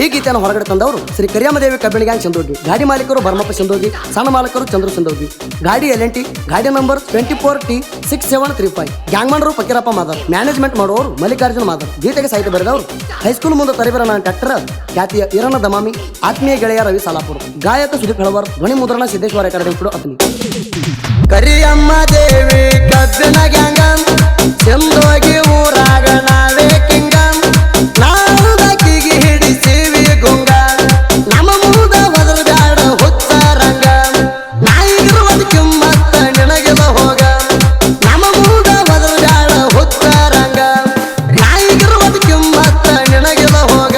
ಈ ಗೀತೆಯನ್ನು ಹೊರಗಡೆ ತಂದವರು ಶ್ರೀ ಕರಿಯಮ್ಮದೇವಿ ಕಬ್ಬಿಣ ಗ್ಯಾಂಗ್ ಚಂದೋಗಿ, ಗಾಡಿ ಮಾಲೀಕರು ಭರಮಪ್ಪ ಚಂದೋಗಿ, ಸಣ್ಣ ಮಾಲೀಕರು ಚಂದ್ರ ಚಂದೋಗಿ, ಗಾಡಿ LNT, ಗಾಡಿ ನಂಬರ್ 24T6735, ಗ್ಯಾಂಗ್ ಮಾಡರು ಫಕೀರಪ್ಪ ಮಾದರ್, ಮ್ಯಾನೇಜ್ಮೆಂಟ್ ಮಾಡುವವರು ಮಲ್ಲಿಕಾರ್ಜುನ ಮಾದರ್, ಗೀತೆಗೆ ಸಾಹಿತ್ಯ ಬರೆದವರು ಹೈಸ್ಕೂಲ್ ಮುಂದೆ ತರಿಬರ ನಾನು ಟ್ರ್ಯಾಕ್ಟರ್ ಖ್ಯಾತಿಯ ಈರಣ್ಣ ದಮಾಮಿ, ಆತ್ಮೀಯ ಗೆಳೆಯ ರವಿ ಸಾಲಾಪುರ, ಗಾಯಕ ಸುದೀಪ್ ಹೆಳವರ್, ಧ್ವನಿ ಮುದ್ರಣ ಸಿದ್ದೇಶ್ವರ ಅಕಾಡೆಮಿ ಕೂಡ ಅತನಿ. ಕರಿಯಮ್ಮ ದೇವಿ ಕಬ್ಬಿಣ ಗ್ಯಾಂಗ ಚಂದೋಗಿ ಊರಾಗ ನಾವೇ ಕಿಂಗ, ನಾವು ದಕ್ಕಿಗೆ ಹಿಡಿಸಿವಿ ಗುಂಗ, ನಮ್ಮ ಮೂದ ಬದಲು ಬ್ಯಾಡ ಹುಚ್ಚ ರಂಗ, ನಾಯಿಗಿರುವುದು ಕಿಮ್ಮತ್ತ ನಿನಗಿದ ಹೋಗ, ನಮ್ಮ ಮೂದ ಬದಲು ಬ್ಯಾಡ ಹುಚ್ಚ ರಂಗ, ನಾಯಿಗಿರುವುದು ಕಿಮ್ಮತ್ತ ನಿನಗಿದ ಹೋಗ.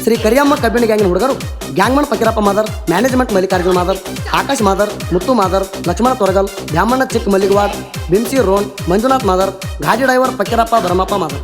ಶ್ರೀ ಕರಿಯಮ್ಮ ಕಬ್ಬಿಣ ಗ್ಯಾಂಗಿನ ಹುಡುಗರು ಗ್ಯಾಂಗ್ಮನ್ ಫಕೀರಪ್ಪ ಮಾದರ್, ಮ್ಯಾನೇಜ್ಮೆಂಟ್ ಮಲ್ಲಿಕಾರ್ಜುನ ಮಾದರ್, ಆಕಾಶ್ ಮಾದರ್, ಮುತ್ತು ಮಾದರ್, ಲಕ್ಷ್ಮಣ ತೊರಗಲ್, ಬ್ಯಾಮಣ್ಣ ಚಿಕ್ಕ ಮಲ್ಲಿಗವಾಡ್, ಬಿಮ್ಸಿ ರೋನ್, ಮಂಜುನಾಥ್ ಮಾದರ್, ಗಾಡಿ ಡ್ರೈವರ್ ಫಕೀರಪ್ಪ ಭರಮಪ್ಪ ಮಾದರ್.